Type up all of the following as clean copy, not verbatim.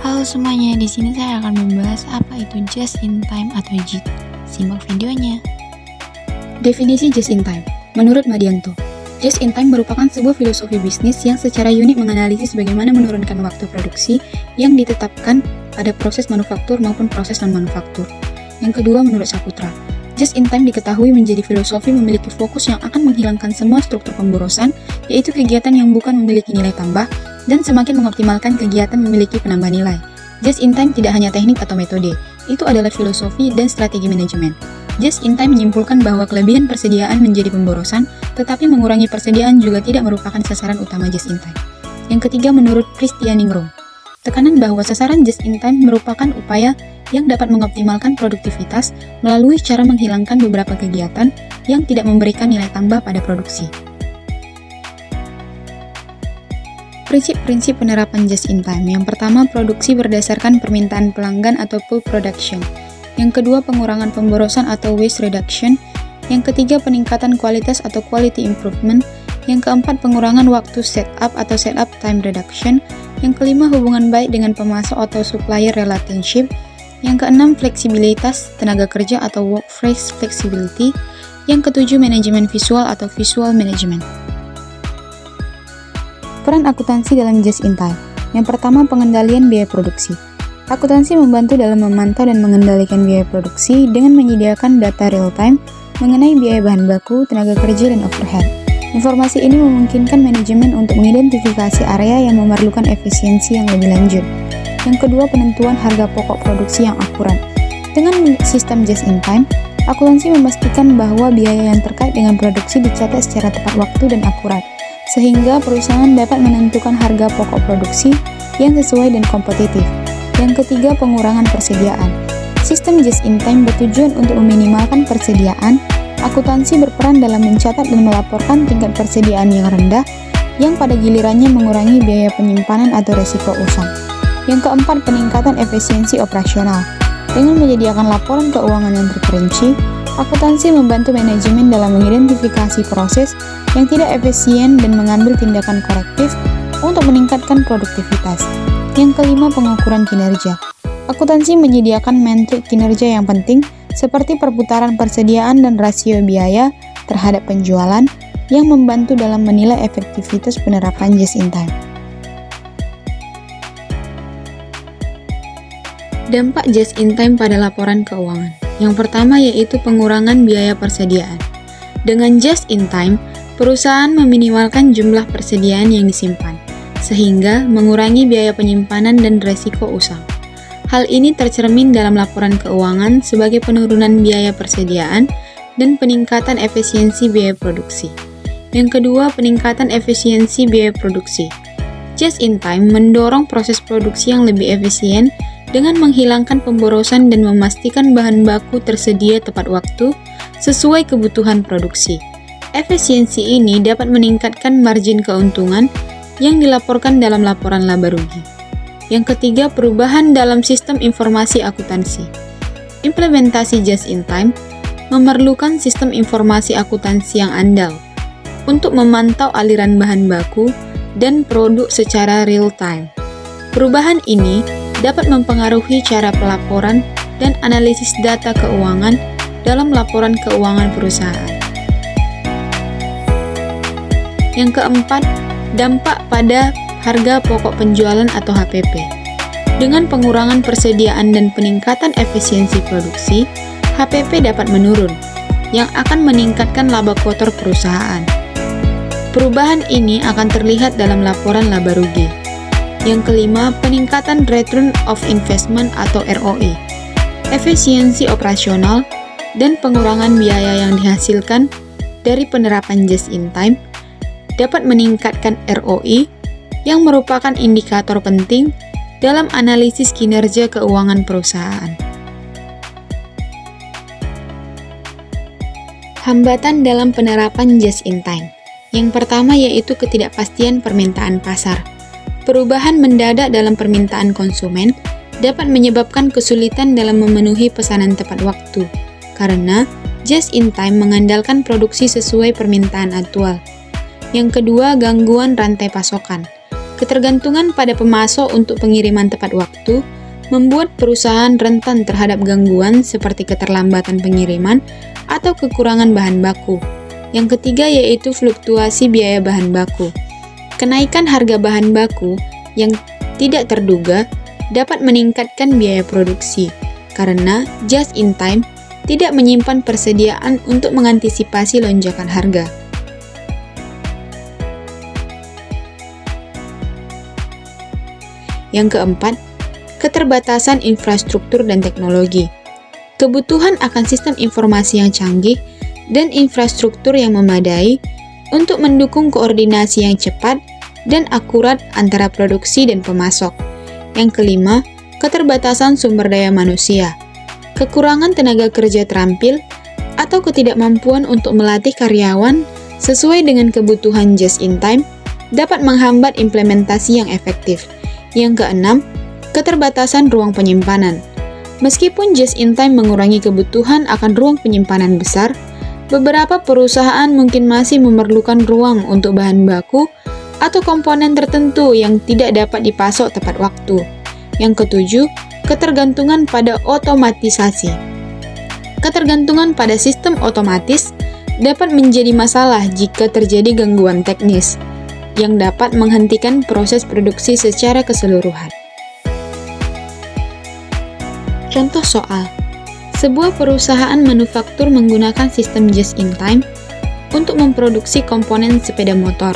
Halo semuanya, di sini saya akan membahas apa itu just in time atau JIT. Simak videonya. Definisi just in time. Menurut Madianto, just in time merupakan sebuah filosofi bisnis yang secara unik menganalisis bagaimana menurunkan waktu produksi yang ditetapkan pada proses manufaktur maupun proses non-manufaktur. Yang kedua, menurut Saputra, just in time diketahui menjadi filosofi memiliki fokus yang akan menghilangkan semua struktur pemborosan, yaitu kegiatan yang bukan memiliki nilai tambah, dan semakin mengoptimalkan kegiatan memiliki penambah nilai. Just in time tidak hanya teknik atau metode, itu adalah filosofi dan strategi manajemen. Just in time menyimpulkan bahwa kelebihan persediaan menjadi pemborosan, tetapi mengurangi persediaan juga tidak merupakan sasaran utama just in time. Yang ketiga, menurut Christian Ningrum, tekanan bahwa sasaran just in time merupakan upaya yang dapat mengoptimalkan produktivitas melalui cara menghilangkan beberapa kegiatan yang tidak memberikan nilai tambah pada produksi. Prinsip-prinsip penerapan just in time. Yang pertama, produksi berdasarkan permintaan pelanggan atau pull production. Yang kedua, pengurangan pemborosan atau waste reduction. Yang ketiga, peningkatan kualitas atau quality improvement. Yang keempat, pengurangan waktu setup atau setup time reduction. Yang kelima, hubungan baik dengan pemasok atau supplier relationship. Yang keenam, fleksibilitas tenaga kerja atau workforce flexibility. Yang ketujuh, manajemen visual atau visual management. Peran akuntansi dalam just in time. Yang pertama, pengendalian biaya produksi. Akuntansi membantu dalam memantau dan mengendalikan biaya produksi dengan menyediakan data real time mengenai biaya bahan baku, tenaga kerja, dan overhead. Informasi ini memungkinkan manajemen untuk mengidentifikasi area yang memerlukan efisiensi yang lebih lanjut. Yang kedua, penentuan harga pokok produksi yang akurat. Dengan sistem just in time, akuntansi memastikan bahwa biaya yang terkait dengan produksi dicatat secara tepat waktu dan akurat, sehingga perusahaan dapat menentukan harga pokok produksi yang sesuai dan kompetitif. Yang ketiga, pengurangan persediaan. Sistem just in time bertujuan untuk meminimalkan persediaan. Akuntansi berperan dalam mencatat dan melaporkan tingkat persediaan yang rendah, yang pada gilirannya mengurangi biaya penyimpanan atau resiko usang. Yang keempat, peningkatan efisiensi operasional. Dengan menyediakan laporan keuangan yang terperinci, akuntansi membantu manajemen dalam mengidentifikasi proses yang tidak efisien dan mengambil tindakan korektif untuk meningkatkan produktivitas. Yang kelima, pengukuran kinerja. Akuntansi menyediakan metrik kinerja yang penting seperti perputaran persediaan dan rasio biaya terhadap penjualan yang membantu dalam menilai efektivitas penerapan just in time. Dampak just in time pada laporan keuangan. Yang pertama yaitu pengurangan biaya persediaan. Dengan just in time, perusahaan meminimalkan jumlah persediaan yang disimpan, sehingga mengurangi biaya penyimpanan dan resiko usang. Hal ini tercermin dalam laporan keuangan sebagai penurunan biaya persediaan dan peningkatan efisiensi biaya produksi. Yang kedua, peningkatan efisiensi biaya produksi. Just in time mendorong proses produksi yang lebih efisien dengan menghilangkan pemborosan dan memastikan bahan baku tersedia tepat waktu sesuai kebutuhan produksi. Efisiensi ini dapat meningkatkan margin keuntungan yang dilaporkan dalam laporan laba rugi. Yang ketiga, perubahan dalam sistem informasi akuntansi. Implementasi just in time memerlukan sistem informasi akuntansi yang andal untuk memantau aliran bahan baku dan produk secara real time. Perubahan ini dapat mempengaruhi cara pelaporan dan analisis data keuangan dalam laporan keuangan perusahaan. Yang keempat, dampak pada harga pokok penjualan atau HPP. Dengan pengurangan persediaan dan peningkatan efisiensi produksi, HPP dapat menurun, yang akan meningkatkan laba kotor perusahaan. Perubahan ini akan terlihat dalam laporan laba rugi. Yang kelima, peningkatan return of investment atau ROI. Efisiensi operasional dan pengurangan biaya yang dihasilkan dari penerapan just in time dapat meningkatkan ROI yang merupakan indikator penting dalam analisis kinerja keuangan perusahaan. Hambatan dalam penerapan just in time. Yang pertama yaitu ketidakpastian permintaan pasar. Perubahan mendadak dalam permintaan konsumen dapat menyebabkan kesulitan dalam memenuhi pesanan tepat waktu, karena just in time mengandalkan produksi sesuai permintaan aktual. Yang kedua, gangguan rantai pasokan. Ketergantungan pada pemasok untuk pengiriman tepat waktu membuat perusahaan rentan terhadap gangguan seperti keterlambatan pengiriman atau kekurangan bahan baku. Yang ketiga yaitu fluktuasi biaya bahan baku. Kenaikan harga bahan baku yang tidak terduga dapat meningkatkan biaya produksi karena just in time tidak menyimpan persediaan untuk mengantisipasi lonjakan harga. Yang keempat, keterbatasan infrastruktur dan teknologi. Kebutuhan akan sistem informasi yang canggih dan infrastruktur yang memadai untuk mendukung koordinasi yang cepat dan akurat antara produksi dan pemasok. Yang kelima, keterbatasan sumber daya manusia. Kekurangan tenaga kerja terampil atau ketidakmampuan untuk melatih karyawan sesuai dengan kebutuhan just in time dapat menghambat implementasi yang efektif. Yang keenam, keterbatasan ruang penyimpanan. Meskipun just in time mengurangi kebutuhan akan ruang penyimpanan besar, beberapa perusahaan mungkin masih memerlukan ruang untuk bahan baku atau komponen tertentu yang tidak dapat dipasok tepat waktu. Yang ketujuh, ketergantungan pada otomatisasi. Ketergantungan pada sistem otomatis dapat menjadi masalah jika terjadi gangguan teknis yang dapat menghentikan proses produksi secara keseluruhan. Contoh soal, sebuah perusahaan manufaktur menggunakan sistem just in time untuk memproduksi komponen sepeda motor.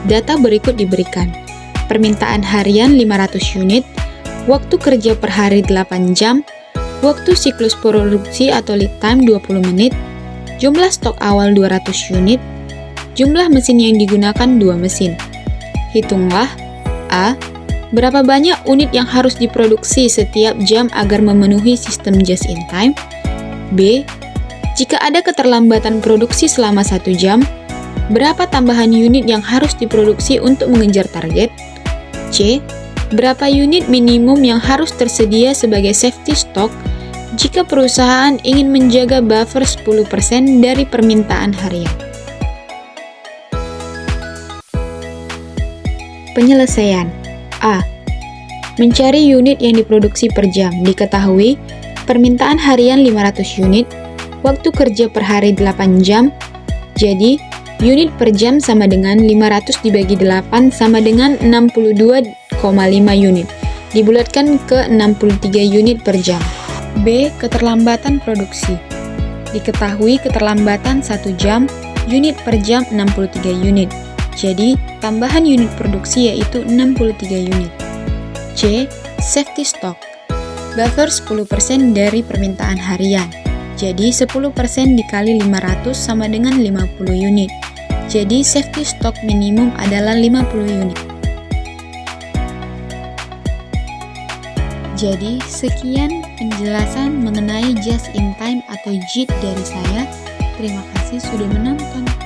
Data berikut diberikan. Permintaan harian 500 unit, waktu kerja per hari 8 jam, waktu siklus produksi atau lead time 20 menit, jumlah stok awal 200 unit, jumlah mesin yang digunakan 2 mesin. Hitunglah A. Berapa banyak unit yang harus diproduksi setiap jam agar memenuhi sistem just in time? B. Jika ada keterlambatan produksi selama 1 jam, berapa tambahan unit yang harus diproduksi untuk mengejar target? C. Berapa unit minimum yang harus tersedia sebagai safety stock jika perusahaan ingin menjaga buffer 10% dari permintaan harian? Penyelesaian. A. Mencari unit yang diproduksi per jam. Diketahui, permintaan harian 500 unit, waktu kerja per hari 8 jam, jadi unit per jam sama dengan 500 dibagi 8 sama dengan 62,5 unit, dibulatkan ke 63 unit per jam. B. Keterlambatan produksi. Diketahui keterlambatan 1 jam, unit per jam 63 unit. Jadi, tambahan unit produksi yaitu 63 unit. C. Safety stock. Buffer 10% dari permintaan harian. Jadi, 10% dikali 500 sama dengan 50 unit. Jadi, safety stock minimum adalah 50 unit. Jadi, sekian penjelasan mengenai just in time atau JIT dari saya. Terima kasih sudah menonton.